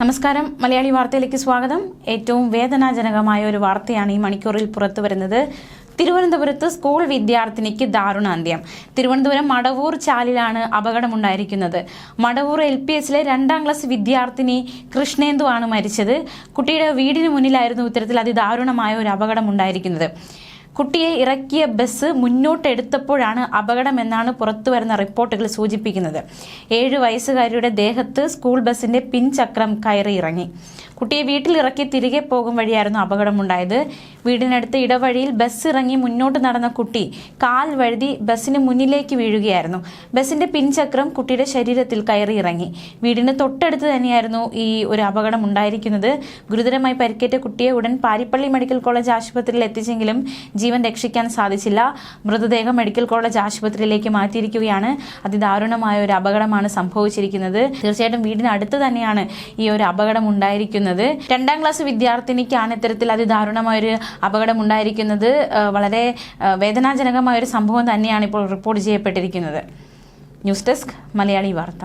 നമസ്കാരം, മലയാളി വാർത്തയിലേക്ക് സ്വാഗതം. ഏറ്റവും വേദനാജനകമായ ഒരു വാർത്തയാണ് ഈ മണിക്കൂറിൽ പുറത്തു വരുന്നത്. തിരുവനന്തപുരത്ത് സ്കൂൾ വിദ്യാർത്ഥിനിക്ക് ദാരുണാന്ത്യം. തിരുവനന്തപുരം മടവൂർ ചാലിലാണ് അപകടമുണ്ടായിരിക്കുന്നത്. മടവൂർ LPSലെ 2ാം ക്ലാസ് വിദ്യാർത്ഥിനി കൃഷ്ണേന്ദു ആണ് മരിച്ചത്. കുട്ടിയുടെ വീടിന് മുന്നിലായിരുന്നു ഇത്തരത്തിൽ അതിദാരുണമായ ഒരു അപകടമുണ്ടായിരിക്കുന്നത്. കുട്ടിയെ ഇറക്കിയ ബസ് മുന്നോട്ടെടുത്തപ്പോഴാണ് അപകടമെന്നാണ് പുറത്തുവരുന്ന റിപ്പോർട്ടുകൾ സൂചിപ്പിക്കുന്നത്. 7 വയസ്സുകാരിയുടെ ദേഹത്ത് സ്കൂൾ ബസിന്റെ പിൻചക്രം കയറി ഇറങ്ങി. കുട്ടിയെ വീട്ടിലിറക്കി തിരികെ പോകും വഴിയായിരുന്നു അപകടമുണ്ടായത്. വീടിനടുത്ത് ഇടവഴിയിൽ ബസ് ഇറങ്ങി മുന്നോട്ട് നടന്ന കുട്ടി കാൽ വഴുതി ബസ്സിന് മുന്നിലേക്ക് വീഴുകയായിരുന്നു. ബസിന്റെ പിൻചക്രം കുട്ടിയുടെ ശരീരത്തിൽ കയറി ഇറങ്ങി. വീടിന് തൊട്ടടുത്ത് തന്നെയായിരുന്നു ഈ ഒരു അപകടം ഉണ്ടായിരിക്കുന്നത്. ഗുരുതരമായി പരിക്കേറ്റ കുട്ടിയെ ഉടൻ പാരിപ്പള്ളി മെഡിക്കൽ കോളേജ് ആശുപത്രിയിൽ എത്തിച്ചെങ്കിലും ജീവൻ രക്ഷിക്കാൻ സാധിച്ചില്ല. മൃതദേഹം മെഡിക്കൽ കോളേജ് ആശുപത്രിയിലേക്ക് മാറ്റിയിരിക്കുകയാണ്. അതിദാരുണമായ ഒരു അപകടമാണ് സംഭവിച്ചിരിക്കുന്നത്. തീർച്ചയായിട്ടും വീടിനടുത്ത് തന്നെയാണ് ഈ ഒരു അപകടം ഉണ്ടായിരിക്കുന്നത്. 2ാം ക്ലാസ് വിദ്യാർത്ഥിനിക്കാണ് ഇത്തരത്തിൽ അതിദാരുണമായൊരു അപകടം ഉണ്ടായിരിക്കുന്നത്. വളരെ വേദനാജനകമായ ഒരു സംഭവം തന്നെയാണ് ഇപ്പോൾ റിപ്പോർട്ട് ചെയ്യപ്പെട്ടിരിക്കുന്നത്. ന്യൂസ് ഡെസ്ക്, മലയാളി വാർത്ത.